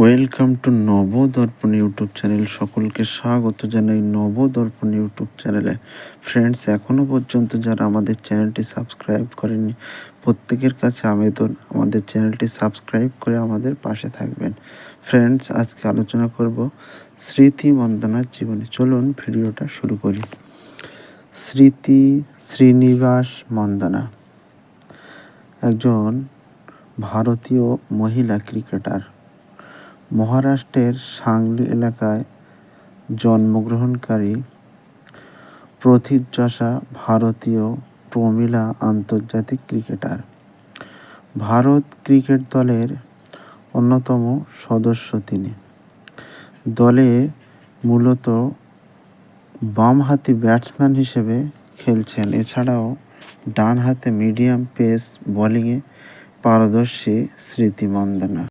Welcome to Nabadarpan YouTube channel. সকলকে স্বাগত জানাই নবদর্পণ ইউটিউব চ্যানেলে। ফ্রেন্ডস, এখনও পর্যন্ত যারা আমাদের চ্যানেলটি সাবস্ক্রাইব করেননি, প্রত্যেকের কাছে আবেদন আমাদের চ্যানেলটি সাবস্ক্রাইব করে আমাদের পাশে থাকবেন। ফ্রেন্ডস, আজকে আলোচনা করব স্মৃতি মন্দনার জীবনী। চলুন ভিডিওটা শুরু করি। স্মৃতি শ্রীনিবাস মন্দনা একজন ভারতীয় মহিলা ক্রিকেটার। মহারাষ্ট্রের সাংলি এলাকায় জন্মগ্রহণকারী প্রথিতযশা ভারতীয় প্রমিলা আন্তর্জাতিক ক্রিকেটার। ভারত ক্রিকেট দলের অন্যতম সদস্য তিনি। দলে মূলত বামহাতি ব্যাটসম্যান হিসেবে খেলছেন। এছাড়াও ডানহাতে মিডিয়াম পেস বোলিংয়ে পারদর্শী স্মৃতি মন্দনা।